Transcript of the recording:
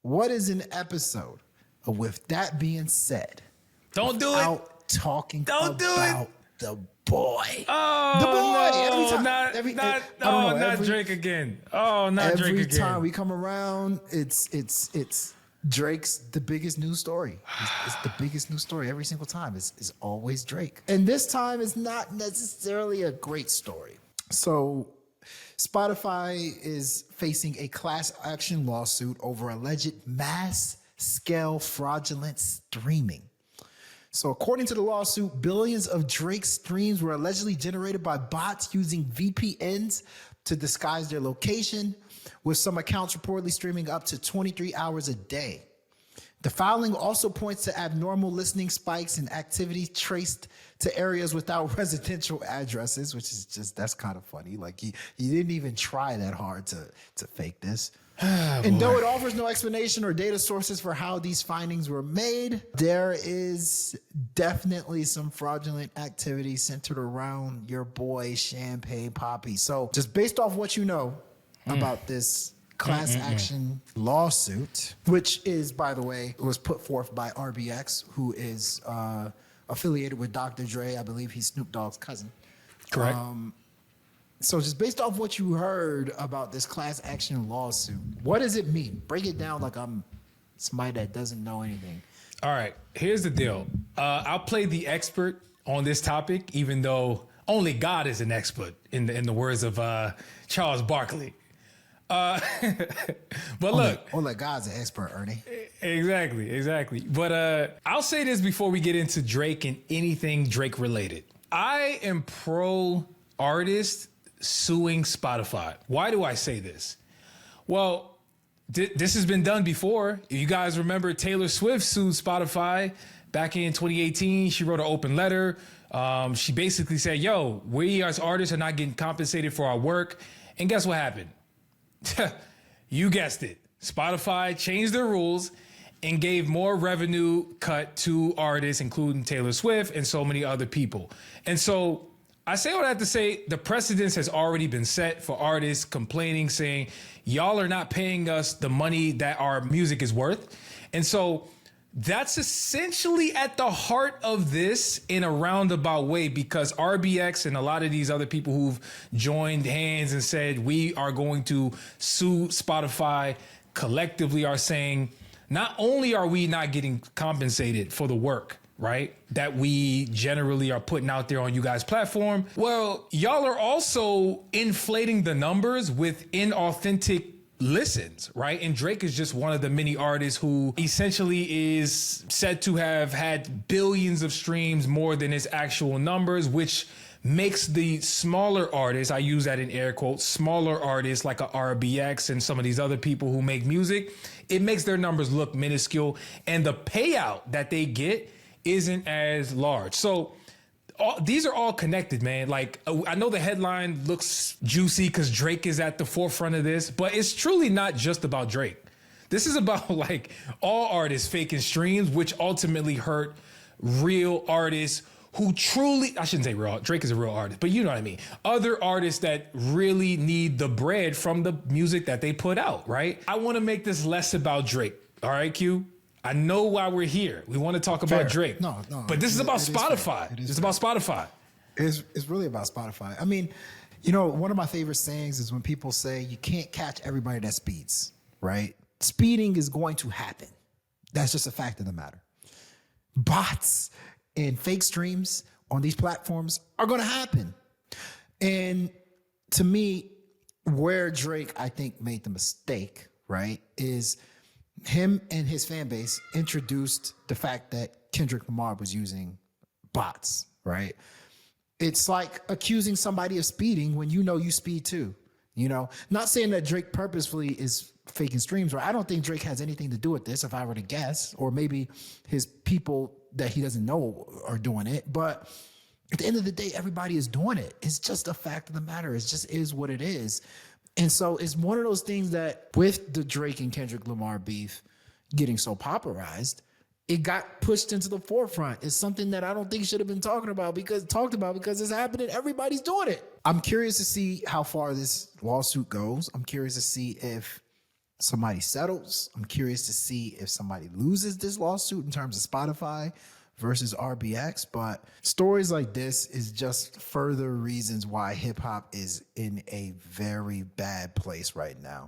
what is an episode of With That Being Said? Don't do it. Without talking Don't do about the boy. Oh, The boy. no, Every time, not Drake again. Oh, not Drake again. Every time we come around, it's Drake's the biggest news story. It's the biggest news story every single time. It's always Drake. And this time it's not necessarily a great story. So Spotify is facing a class action lawsuit over alleged mass scale fraudulent streaming. So according to the lawsuit, billions of Drake's streams were allegedly generated by bots using VPNs to disguise their location, with some accounts reportedly streaming up to 23 hours a day. The filing also points to abnormal listening spikes and activity traced to areas without residential addresses, which is that's kind of funny. Like he didn't even try that hard to fake this. And though it offers no explanation or data sources for how these findings were made, there is definitely some fraudulent activity centered around your boy Champagne Papi. So just based off what you know about this class action lawsuit, which is, by the way, was put forth by RBX, who is affiliated with Dr. Dre. I believe he's Snoop Dogg's cousin. Correct. So just based off what you heard about this class action lawsuit, what does it mean? Break it down like I'm somebody that doesn't know anything. All right, here's the deal. I'll play the expert on this topic, even though only God is an expert, in the words of Charles Barkley. But look, only God's an expert, Ernie. Exactly. But I'll say this before we get into Drake and anything Drake related. I am pro artist suing Spotify. Why do I say this? Well, this has been done before. If you guys remember, Taylor Swift sued Spotify back in 2018. She wrote an open letter. She basically said, yo, we as artists are not getting compensated for our work. And guess what happened? You guessed it. Spotify changed their rules and gave more revenue cut to artists, including Taylor Swift and so many other people. And so I say all that to say the precedence has already been set for artists complaining, saying, y'all are not paying us the money that our music is worth. And so that's essentially at the heart of this in a roundabout way, because RBX and a lot of these other people who've joined hands and said, we are going to sue Spotify, collectively are saying, not only are we not getting compensated for the work, right, that we generally are putting out there on you guys' platform, well, y'all are also inflating the numbers with inauthentic listens, right? And Drake is just one of the many artists who essentially is said to have had billions of streams more than his actual numbers, which makes the smaller artists, I use that in air quotes, smaller artists like a RBX and some of these other people who make music, it makes their numbers look minuscule, and the payout that they get isn't as large. So these are all connected, man. Like, I know the headline looks juicy because Drake is at the forefront of this, but it's truly not just about Drake. This is about like all artists faking streams, which ultimately hurt real artists who truly, I shouldn't say real, Drake is a real artist, but you know what I mean. Other artists that really need the bread from the music that they put out, right? I want to make this less about Drake. All right, Q? I know why we're here. We want to talk about Drake. No. But this is about Spotify. It's about Spotify. It's really about Spotify. I mean, you know, one of my favorite sayings is when people say you can't catch everybody that speeds, right? Speeding is going to happen. That's just a fact of the matter. Bots and fake streams on these platforms are going to happen. And to me, where Drake, I think, made the mistake, right, is him and his fan base introduced the fact that Kendrick Lamar was using bots, right? It's like accusing somebody of speeding when you know you speed too, you know? Not saying that Drake purposefully is faking streams, right? I don't think Drake has anything to do with this, if I were to guess, or maybe his people that he doesn't know are doing it. But at the end of the day, everybody is doing it. It's just a fact of the matter. It just is what it is. And so it's one of those things that with the Drake and Kendrick Lamar beef getting so popularized, it got pushed into the forefront. It's something that I don't think should have been talked about because it's happening. Everybody's doing it. I'm curious to see how far this lawsuit goes. I'm curious to see if somebody settles. I'm curious to see if somebody loses this lawsuit in terms of Spotify versus RBX. But stories like this is just further reasons why hip hop is in a very bad place right now.